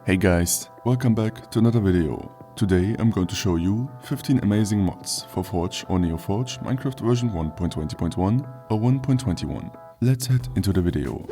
Hey guys, welcome back to another video. Today I'm going to show you 15 amazing mods for Forge or Neoforge Minecraft version 1.20.1 or 1.21. Let's head into the video.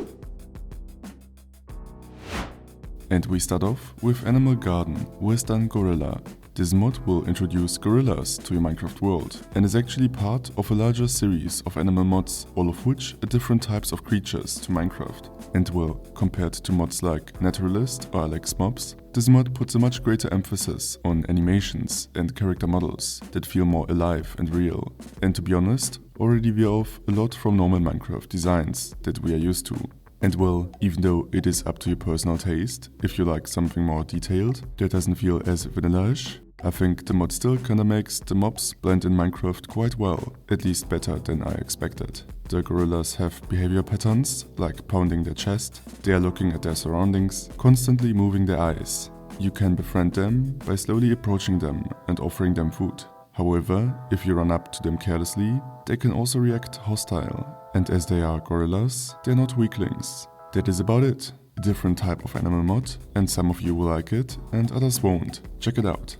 And we start off with Animal Garden, Western Gorilla. This mod will introduce gorillas to your Minecraft world and is actually part of a larger series of animal mods, all of which are different types of creatures to Minecraft. And well, compared to mods like Naturalist or Alex Mobs, this mod puts a much greater emphasis on animations and character models that feel more alive and real. And to be honest, already veer off a lot from normal Minecraft designs that we are used to. And well, even though it is up to your personal taste, if you like something more detailed that doesn't feel as vanilla-ish, I think the mod still kinda makes the mobs blend in Minecraft quite well, at least better than I expected. The gorillas have behavior patterns, like pounding their chest, they are looking at their surroundings, constantly moving their eyes. You can befriend them by slowly approaching them and offering them food. However, if you run up to them carelessly, they can also react hostile. And as they are gorillas, they're not weaklings. That is about it. A different type of animal mod, and some of you will like it and others won't. Check it out.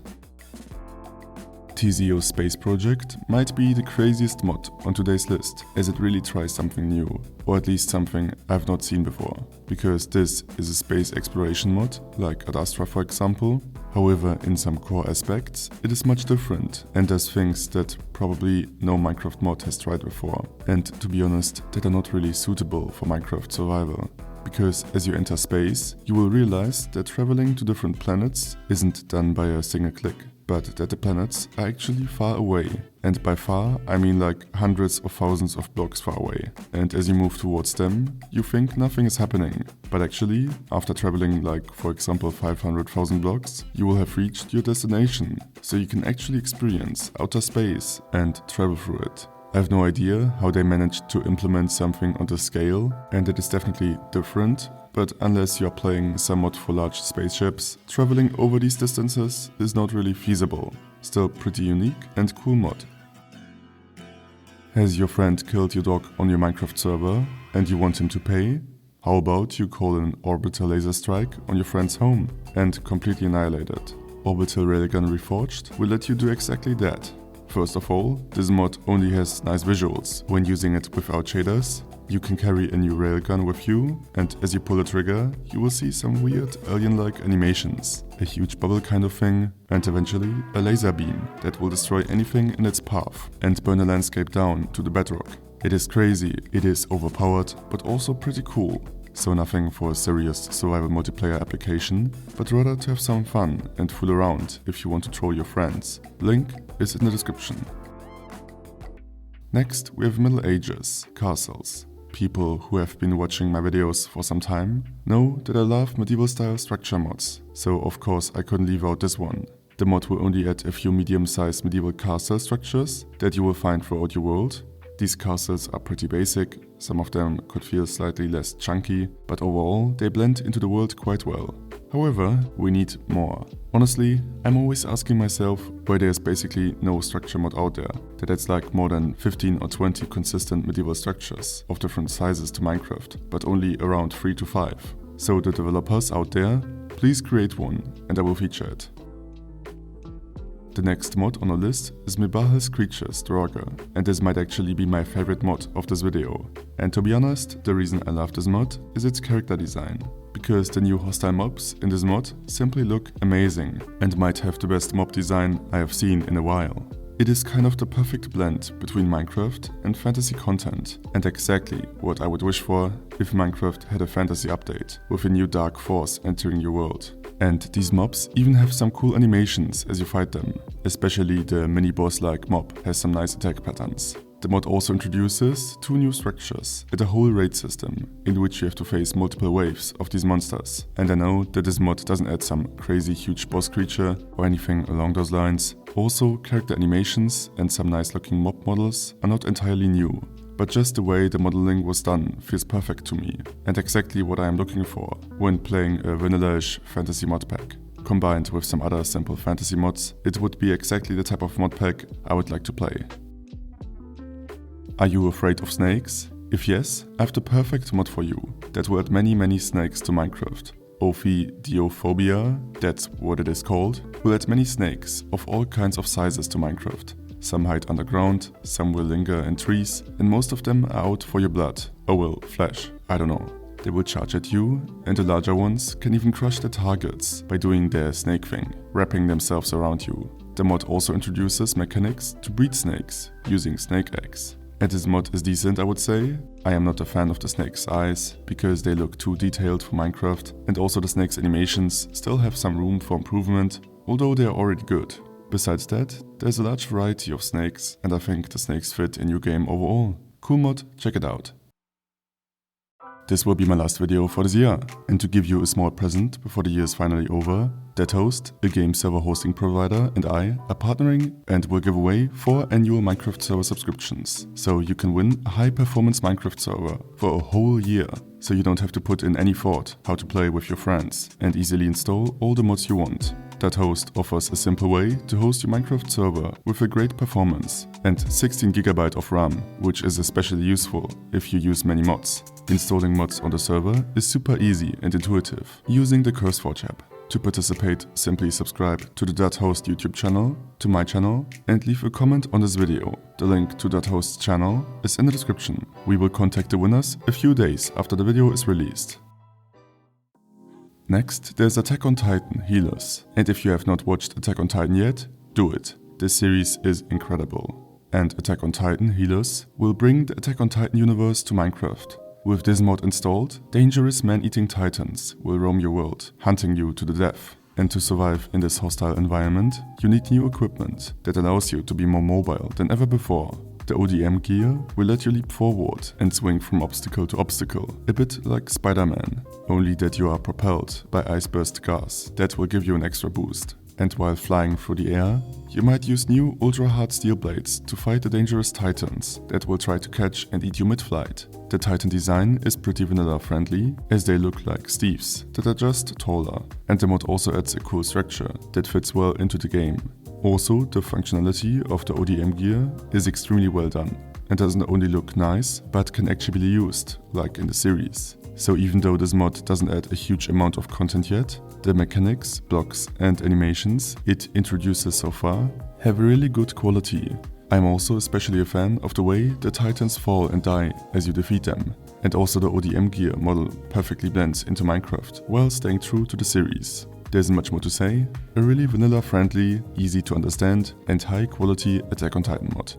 Tizio Space Project might be the craziest mod on today's list, as it really tries something new, or at least something I've not seen before, because this is a space exploration mod, like Ad Astra for example. However, in some core aspects, it is much different and does things that probably no Minecraft mod has tried before, and to be honest, that are not really suitable for Minecraft survival. Because as you enter space, you will realize that traveling to different planets isn't done by a single click, but that the planets are actually far away. And by far, I mean like hundreds of thousands of blocks far away. And as you move towards them, you think nothing is happening. But actually, after traveling like, for example, 500,000 blocks, you will have reached your destination. So you can actually experience outer space and travel through it. I have no idea how they managed to implement something on this scale, and it is definitely different. But unless you are playing some mod for large spaceships, traveling over these distances is not really feasible. Still pretty unique and cool mod. Has your friend killed your dog on your Minecraft server and you want him to pay? How about you call an Orbital laser strike on your friend's home and completely annihilate it? Orbital Railgun Reforged will let you do exactly that. First of all, this mod only has nice visuals when using it without shaders. You can carry a new railgun with you, and as you pull the trigger, you will see some weird alien-like animations, a huge bubble kind of thing, and eventually a laser beam that will destroy anything in its path and burn a landscape down to the bedrock. It is crazy, it is overpowered, but also pretty cool. So nothing for a serious survival multiplayer application, but rather to have some fun and fool around if you want to troll your friends. Link is in the description. Next, we have Middle Ages, castles. People who have been watching my videos for some time know that I love medieval style structure mods, so of course I couldn't leave out this one. The mod will only add a few medium-sized medieval castle structures that you will find throughout your world. These castles are pretty basic, some of them could feel slightly less chunky, but overall they blend into the world quite well. However, we need more. Honestly, I'm always asking myself why there's basically no structure mod out there that adds like more than 15 or 20 consistent medieval structures of different sizes to Minecraft, but only around 3 to 5. So the developers out there, please create one and I will feature it. The next mod on our list is Mebahel's creatures, Draugr, and this might actually be my favorite mod of this video. And to be honest, the reason I love this mod is its character design, because the new hostile mobs in this mod simply look amazing and might have the best mob design I have seen in a while. It is kind of the perfect blend between Minecraft and fantasy content, and exactly what I would wish for if Minecraft had a fantasy update with a new dark force entering your world. And these mobs even have some cool animations as you fight them, especially the mini-boss-like mob has some nice attack patterns. The mod also introduces 2 new structures and a whole raid system, in which you have to face multiple waves of these monsters. And I know that this mod doesn't add some crazy huge boss creature or anything along those lines. Also, character animations and some nice looking mob models are not entirely new. But just the way the modeling was done feels perfect to me, and exactly what I am looking for when playing a vanilla-ish fantasy mod pack. Combined with some other simple fantasy mods, it would be exactly the type of mod pack I would like to play. Are you afraid of snakes? If yes, I have the perfect mod for you that will add many snakes to Minecraft. Ophidiophobia, that's what it is called, will add many snakes of all kinds of sizes to Minecraft. Some hide underground, some will linger in trees, and most of them are out for your blood. Or well, flesh, I don't know. They will charge at you, and the larger ones can even crush their targets by doing their snake thing, wrapping themselves around you. The mod also introduces mechanics to breed snakes, using snake eggs. And this mod is decent, I would say. I am not a fan of the snake's eyes, because they look too detailed for Minecraft, and also the snake's animations still have some room for improvement, although they are already good. Besides that, there's a large variety of snakes, and I think the snakes fit in your game overall. Cool mod, check it out. This will be my last video for this year, and to give you a small present before the year is finally over, DeadHost, a game server hosting provider, and I are partnering and will give away 4 annual Minecraft server subscriptions, so you can win a high-performance Minecraft server for a whole year, so you don't have to put in any thought how to play with your friends and easily install all the mods you want. DeadHost offers a simple way to host your Minecraft server with a great performance and 16 GB of RAM, which is especially useful if you use many mods. Installing mods on the server is super easy and intuitive using the CurseForge app. To participate, simply subscribe to the DeadHost YouTube channel, to my channel, and leave a comment on this video. The link to DeadHost's channel is in the description. We will contact the winners a few days after the video is released. Next, there's Attack on Titan Helos, and if you have not watched Attack on Titan yet, do it. This series is incredible. And Attack on Titan Helos will bring the Attack on Titan universe to Minecraft. With this mod installed, dangerous man-eating titans will roam your world, hunting you to the death. And to survive in this hostile environment, you need new equipment that allows you to be more mobile than ever before. The ODM gear will let you leap forward and swing from obstacle to obstacle, a bit like Spider-Man, only that you are propelled by ice burst gas that will give you an extra boost. And while flying through the air, you might use new ultra-hard steel blades to fight the dangerous titans that will try to catch and eat you mid-flight. The titan design is pretty vanilla-friendly, as they look like Steves that are just taller, and the mod also adds a cool structure that fits well into the game. Also, the functionality of the ODM gear is extremely well done, and doesn't only look nice, but can actually be used, like in the series. So even though this mod doesn't add a huge amount of content yet, the mechanics, blocks and animations it introduces so far have a really good quality. I'm also especially a fan of the way the titans fall and die as you defeat them, and also the ODM gear model perfectly blends into Minecraft while staying true to the series. There isn't much more to say, a really vanilla friendly, easy to understand and high quality Attack on Titan mod.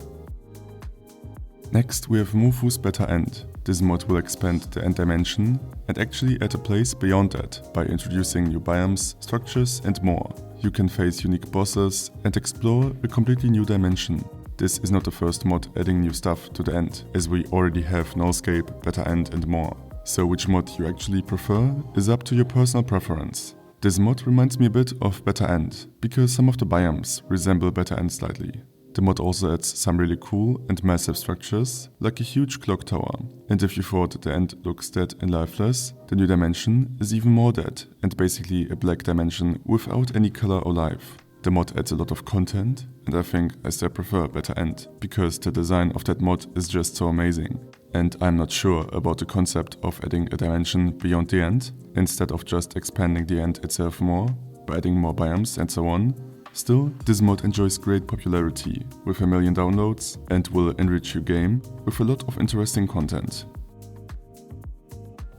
Next we have Mofu's Better End. This mod will expand the end dimension and actually add a place beyond that by introducing new biomes, structures and more. You can face unique bosses and explore a completely new dimension. This is not the first mod adding new stuff to the end, as we already have Nullscape, Better End and more. So which mod you actually prefer is up to your personal preference. This mod reminds me a bit of Better End, because some of the biomes resemble Better End slightly. The mod also adds some really cool and massive structures, like a huge clock tower. And if you thought the end looks dead and lifeless, the new dimension is even more dead, and basically a black dimension without any color or life. The mod adds a lot of content, and I think I still prefer Better End, because the design of that mod is just so amazing. And I'm not sure about the concept of adding a dimension beyond the end, instead of just expanding the end itself more, by adding more biomes and so on. Still, this mod enjoys great popularity, with 1 million downloads, and will enrich your game with a lot of interesting content.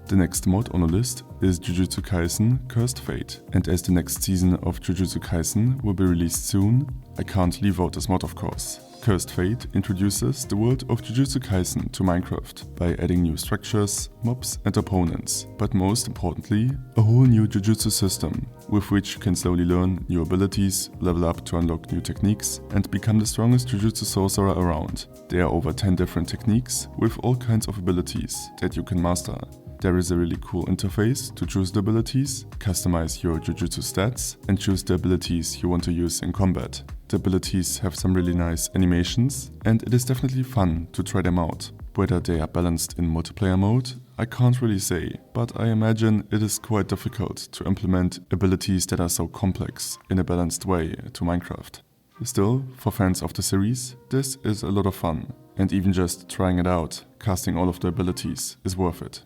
The next mod on the list is Jujutsu Kaisen Cursed Fate, and as the next season of Jujutsu Kaisen will be released soon, I can't leave out this mod of course. Cursed Fate introduces the world of Jujutsu Kaisen to Minecraft by adding new structures, mobs and opponents, but most importantly, a whole new Jujutsu system, with which you can slowly learn new abilities, level up to unlock new techniques and become the strongest Jujutsu sorcerer around. There are over 10 different techniques with all kinds of abilities that you can master. There is a really cool interface to choose the abilities, customize your Jujutsu stats and choose the abilities you want to use in combat. The abilities have some really nice animations and it is definitely fun to try them out. Whether they are balanced in multiplayer mode, I can't really say, but I imagine it is quite difficult to implement abilities that are so complex in a balanced way to Minecraft. Still, for fans of the series, this is a lot of fun, and even just trying it out, casting all of the abilities, is worth it.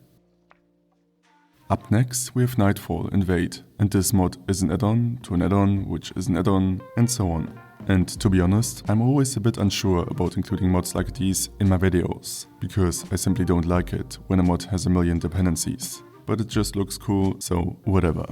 Up next we have NightFall Invade, and this mod is an add-on to an add-on which is an add-on, and so on. And to be honest, I'm always a bit unsure about including mods like these in my videos, because I simply don't like it when a mod has a million dependencies. But it just looks cool, so whatever.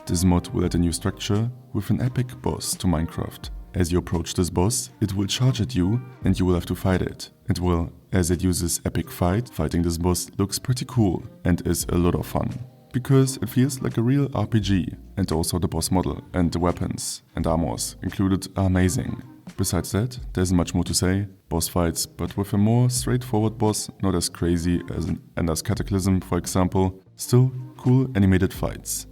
This mod will add a new structure with an epic boss to Minecraft. As you approach this boss, it will charge at you and you will have to fight it. And well, as it uses epic fight, fighting this boss looks pretty cool and is a lot of fun. Because it feels like a real RPG, and also the boss model and the weapons and armors included are amazing. Besides that, there isn't much more to say. Boss fights, but with a more straightforward boss, not as crazy as an Ender's Cataclysm for example. Still cool animated fights.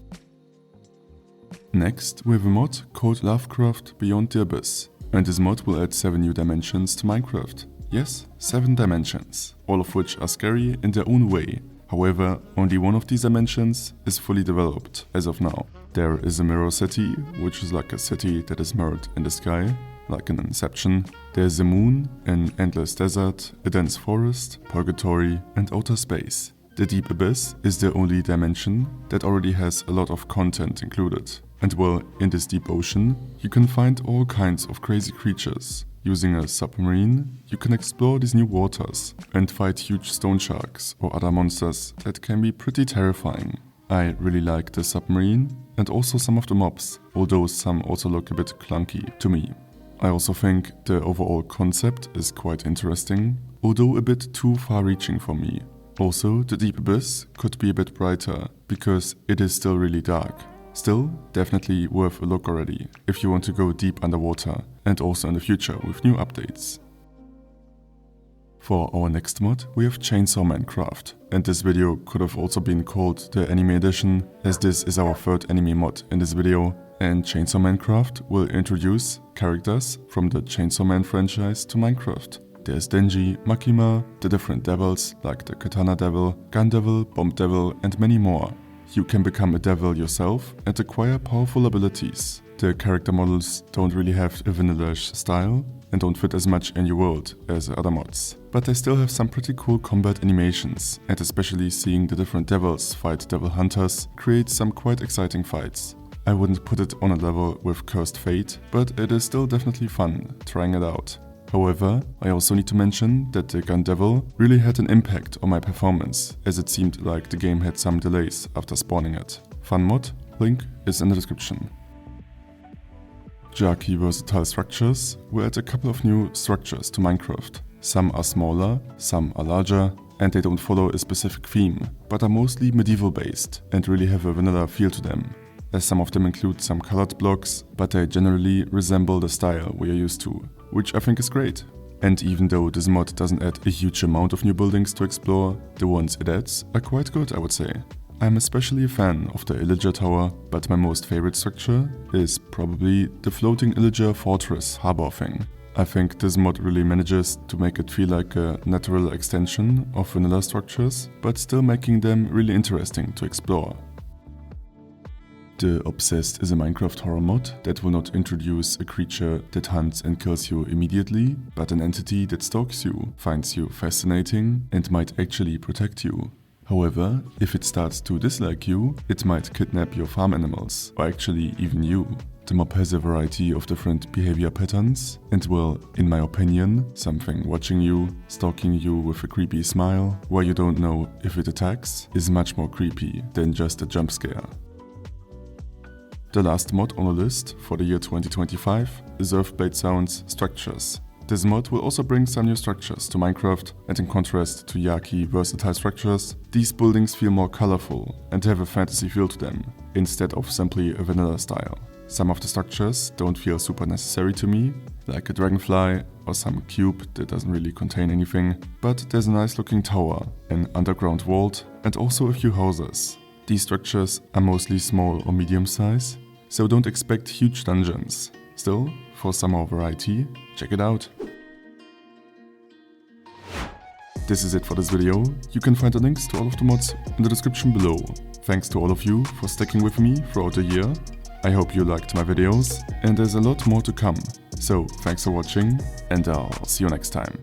Next, we have a mod called Lovecraft Beyond the Abyss, and this mod will add 7 new dimensions to Minecraft. Yes, 7 dimensions, all of which are scary in their own way. However, only one of these dimensions is fully developed as of now. There is a mirror city, which is like a city that is mirrored in the sky, like in Inception. There is a moon, an endless desert, a dense forest, purgatory, and outer space. The Deep Abyss is the only dimension that already has a lot of content included. And well, in this deep ocean, you can find all kinds of crazy creatures. Using a submarine, you can explore these new waters and fight huge stone sharks or other monsters that can be pretty terrifying. I really like the submarine and also some of the mobs, although some also look a bit clunky to me. I also think the overall concept is quite interesting, although a bit too far-reaching for me. Also, the Deep Abyss could be a bit brighter, because it is still really dark. Still, definitely worth a look already, if you want to go deep underwater, and also in the future with new updates. For our next mod, we have Chainsaw ManCRAFT, and this video could have also been called the Anime Edition, as this is our 3rd anime mod in this video, and Chainsaw ManCRAFT will introduce characters from the Chainsaw Man franchise to Minecraft. There's Denji, Makima, the different devils like the Katana Devil, Gun Devil, Bomb Devil, and many more. You can become a devil yourself and acquire powerful abilities. The character models don't really have a vanilla-ish style and don't fit as much in your world as other mods. But they still have some pretty cool combat animations, and especially seeing the different devils fight devil hunters creates some quite exciting fights. I wouldn't put it on a level with Cursed Fate, but it is still definitely fun trying it out. However, I also need to mention that the Gun Devil really had an impact on my performance, as it seemed like the game had some delays after spawning it. Fun mod, link is in the description. Jaki Versatile Structures will add a couple of new structures to Minecraft. Some are smaller, some are larger, and they don't follow a specific theme, but are mostly medieval based and really have a vanilla feel to them. As some of them include some colored blocks, but they generally resemble the style we are used to, which I think is great. And even though this mod doesn't add a huge amount of new buildings to explore, the ones it adds are quite good, I would say. I'm especially a fan of the Illager Tower, but my most favorite structure is probably the floating Illager Fortress harbor thing. I think this mod really manages to make it feel like a natural extension of vanilla structures, but still making them really interesting to explore. The Obsessed is a Minecraft horror mod that will not introduce a creature that hunts and kills you immediately, but an entity that stalks you, finds you fascinating, and might actually protect you. However, if it starts to dislike you, it might kidnap your farm animals, or actually even you. The mob has a variety of different behavior patterns, and well, in my opinion, something watching you, stalking you with a creepy smile, while you don't know if it attacks, is much more creepy than just a jump scare. The last mod on the list for the year 2025 is EarthBlade Sounds Structures. This mod will also bring some new structures to Minecraft, and in contrast to Jaki Versatile Structures, these buildings feel more colorful and have a fantasy feel to them, instead of simply a vanilla style. Some of the structures don't feel super necessary to me, like a dragonfly or some cube that doesn't really contain anything, but there's a nice looking tower, an underground vault, and also a few houses. These structures are mostly small or medium size, so don't expect huge dungeons. Still, for some more variety, check it out. This is it for this video. You can find the links to all of the mods in the description below. Thanks to all of you for sticking with me throughout the year. I hope you liked my videos, and there's a lot more to come. So thanks for watching, and I'll see you next time.